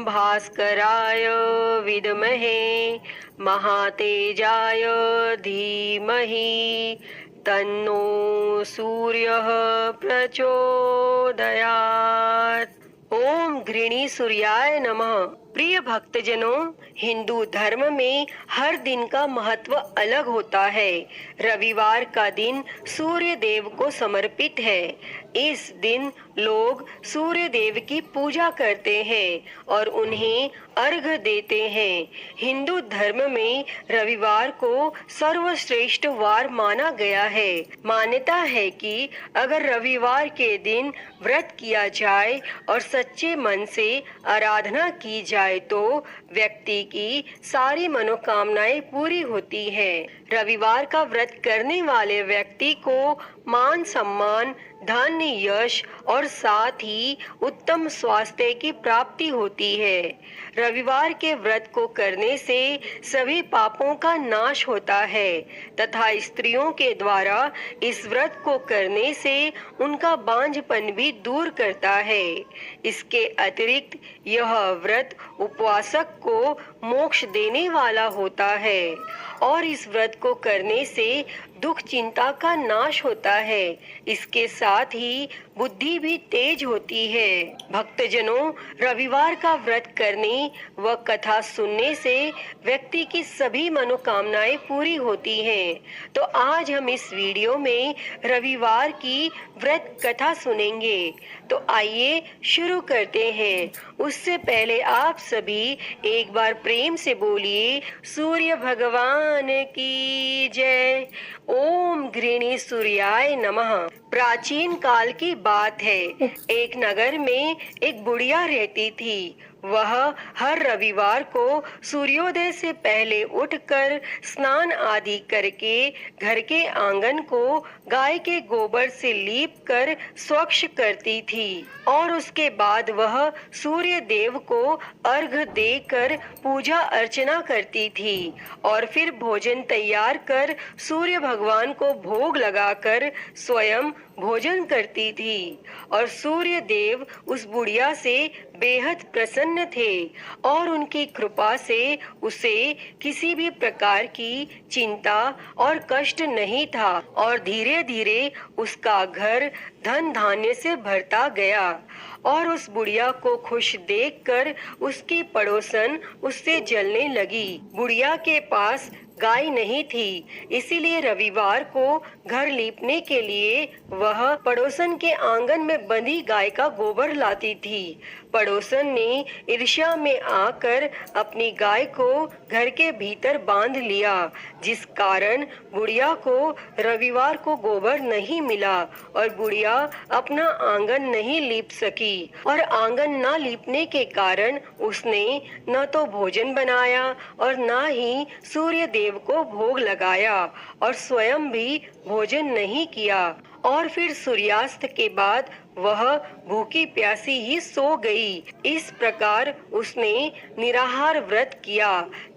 भास्कराय विद्महे महातेजाय धीमहि तन्नो सूर्यः प्रचोदयात्। ओम घृणी सूर्याय नमः। प्रिय भक्तजनों, हिंदू धर्म में हर दिन का महत्व अलग होता है। रविवार का दिन सूर्य देव को समर्पित है। इस दिन लोग सूर्य देव की पूजा करते हैं और उन्हें अर्घ्य देते हैं। हिंदू धर्म में रविवार को सर्वश्रेष्ठ वार माना गया है। मान्यता है कि अगर रविवार के दिन व्रत किया जाए और सच्चे मन से आराधना की जाए तो व्यक्ति की सारी मनोकामनाएं पूरी होती हैं। रविवार का व्रत करने वाले व्यक्ति को मान सम्मान, धन, यश और साथ ही उत्तम स्वास्थ्य की प्राप्ति होती है। रविवार के व्रत को करने से सभी पापों का नाश होता है तथा स्त्रियों के द्वारा इस व्रत को करने से उनका बांझपन भी दूर करता है। इसके अतिरिक्त यह व्रत उपवासक को मोक्ष देने वाला होता है और इस व्रत को करने से दुख चिंता का नाश होता है। इसके साथ ही बुद्धि भी तेज होती है। भक्तजनों, रविवार का व्रत करने व कथा सुनने से व्यक्ति की सभी मनोकामनाएं पूरी होती हैं। तो आज हम इस वीडियो में रविवार की व्रत कथा सुनेंगे। तो आइए शुरू करते हैं। उससे पहले आप सभी एक बार प्रेम से बोलिए सूर्य भगवान की जय। ओम घृणी सूर्याय नमः। प्राचीन काल की बात है। एक नगर में एक बुढ़िया रहती थी। वह हर रविवार को सूर्योदय से पहले उठकर स्नान आदि करके घर के आंगन को गाय के गोबर से लीप कर स्वच्छ करती थी और उसके बाद वह सूर्य देव को अर्घ्य देकर पूजा अर्चना करती थी और फिर भोजन तैयार कर सूर्य भगवान को भोग लगाकर स्वयं भोजन करती थी और सूर्य देव उस बुढ़िया से बेहद प्रसन्न थे और उनकी कृपा से उसे किसी भी प्रकार की चिंता और कष्ट नहीं था और धीरे धीरे उसका घर धन धान्य से भरता गया और उस बुढ़िया को खुश देखकर उसकी पड़ोसन उससे जलने लगी। बुढ़िया के पास गाय नहीं थी, इसीलिए रविवार को घर लीपने के लिए वह पड़ोसन के आंगन में बंधी गाय का गोबर लाती थी। पड़ोसन ने ईर्ष्या में आकर अपनी गाय को घर के भीतर बांध लिया, जिस कारण बुढ़िया को रविवार को गोबर नहीं मिला और बुढ़िया अपना आंगन नहीं लीप सकी और आंगन न लीपने के कारण उसने न तो भोजन बनाया और न ही सूर्य देव को भोग लगाया और स्वयं भी भोजन नहीं किया और फिर सूर्यास्त के बाद वह भूखी प्यासी ही सो गई। इस प्रकार उसने निराहार व्रत किया।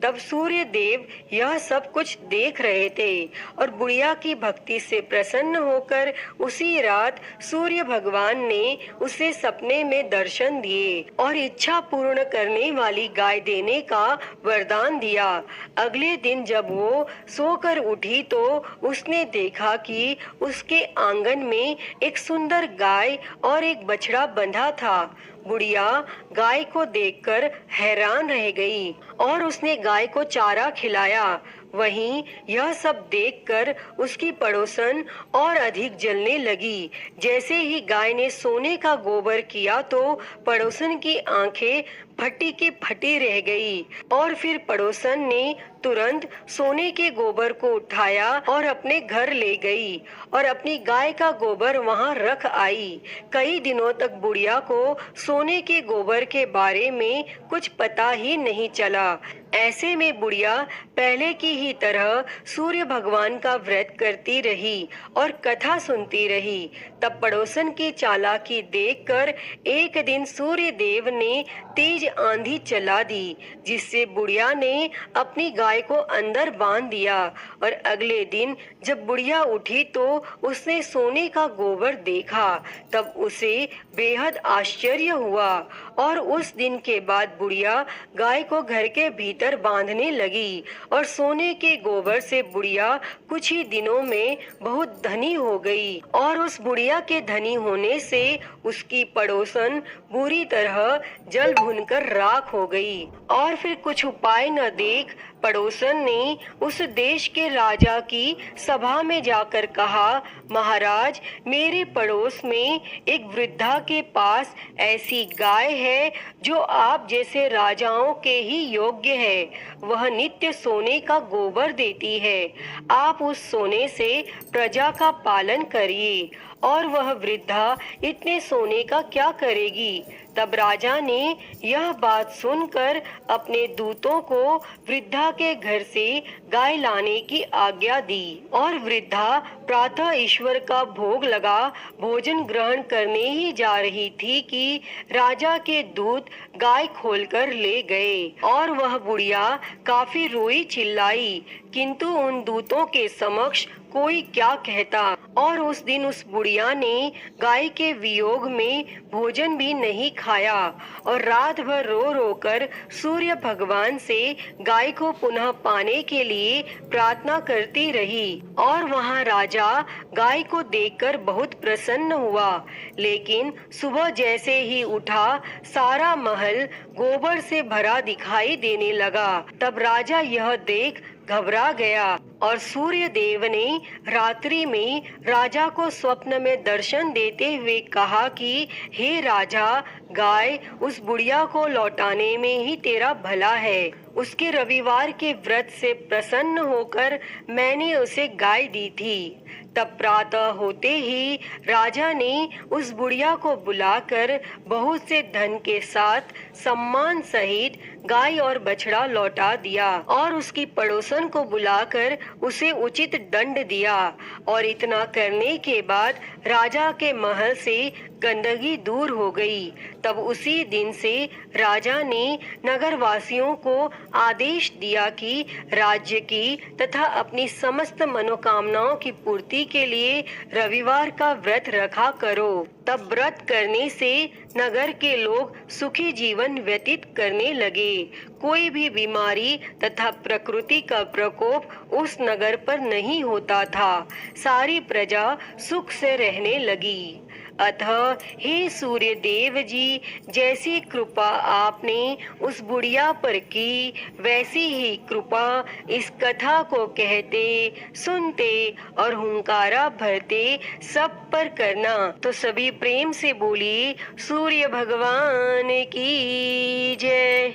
तब सूर्य देव यह सब कुछ देख रहे थे और बुढ़िया की भक्ति से प्रसन्न होकर उसी रात सूर्य भगवान ने उसे सपने में दर्शन दिए और इच्छा पूर्ण करने वाली गाय देने का वरदान दिया। अगले दिन जब वो सोकर उठी तो उसने देखा कि उसके आंगन में एक सुंदर गाय और एक बछड़ा बंधा था। बुढ़िया गाय को देखकर हैरान रह गई और उसने गाय को चारा खिलाया। वहीं यह सब देखकर उसकी पड़ोसन और अधिक जलने लगी। जैसे ही गाय ने सोने का गोबर किया तो पड़ोसन की आंखें फटी की फटी रह गई और फिर पड़ोसन ने तुरंत सोने के गोबर को उठाया और अपने घर ले गई और अपनी गाय का गोबर वहां रख आई। कई दिनों तक बुढ़िया को सोने के गोबर के बारे में कुछ पता ही नहीं चला। ऐसे में बुढ़िया पहले की ही तरह सूर्य भगवान का व्रत करती रही और कथा सुनती रही। तब पड़ोसन की चालाकी देखकर एक दिन सूर्य देव ने तेज आंधी चला दी, जिससे बुढ़िया ने अपनी गाय को अंदर बांध दिया और अगले दिन जब बुढ़िया उठी तो उसने सोने का गोबर देखा। तब उसे बेहद आश्चर्य हुआ और उस दिन के बाद बुढ़िया गाय को घर के भीतर बांधने लगी और सोने के गोबर से बुढ़िया कुछ ही दिनों में बहुत धनी हो गई। और उस बुढ़िया के धनी होने से उसकी पड़ोसन बुरी तरह जल भुनकर राख हो गई। और फिर कुछ उपाय न देख पड़ोसन ने उस देश के राजा की सभा में जाकर कहा, महाराज, मेरे पड़ोस में एक वृद्धा के पास ऐसी गाय है जो आप जैसे राजाओं के ही योग्य है। वह नित्य सोने का गोबर देती है। आप उस सोने से प्रजा का पालन करिए। और वह वृद्धा इतने सोने का क्या करेगी? तब राजा ने यह बात सुनकर अपने दूतों को वृद्धा के घर से गाय लाने की आज्ञा दी। और वृद्धा प्रातः ईश्वर का भोग लगा भोजन ग्रहण करने ही जा रही थी कि राजा के दूत गाय खोलकर ले गए। और वह बुढ़िया काफी रोई चिल्लाई, किंतु उन दूतों के समक्ष कोई क्या कहता। और उस दिन उस बुढ़िया ने गाय के वियोग में भोजन भी नहीं खाया और रात भर रो रो कर सूर्य भगवान से गाय को पुनः पाने के लिए प्रार्थना करती रही। और वहाँ राजा गाय को देखकर बहुत प्रसन्न हुआ। लेकिन सुबह जैसे ही उठा, सारा महल गोबर से भरा दिखाई देने लगा। तब राजा यह देख घबरा गया और सूर्य देव ने रात्रि में राजा को स्वप्न में दर्शन देते हुए कहा कि हे राजा, गाय उस बुढ़िया को लौटाने में ही तेरा भला है। उसके रविवार के व्रत से प्रसन्न होकर मैंने उसे गाय दी थी। तब प्रातः होते ही राजा ने उस बुढ़िया को बुलाकर बहुत से धन के साथ सम्मान सहित गाय और बछड़ा लौटा दिया और उसकी पड़ोसन को बुलाकर उसे उचित दंड दिया। और इतना करने के बाद राजा के महल से गंदगी दूर हो गई। तब उसी दिन से राजा ने नगरवासियों को आदेश दिया कि राज्य की तथा अपनी समस्त मनोकामनाओं की पूर्ति के लिए रविवार का व्रत रखा करो। तब व्रत करने से नगर के लोग सुखी जीवन व्यतीत करने लगे। कोई भी बीमारी तथा प्रकृति का प्रकोप उस नगर पर नहीं होता था। सारी प्रजा सुख से रहने लगी। अतः हे सूर्य देव जी, जैसी कृपा आपने उस बुढ़िया पर की, वैसी ही कृपा इस कथा को कहते, सुनते और हुंकारा भरते सब पर करना। तो सभी प्रेम से बोलिए, सूर्य भगवान की जय।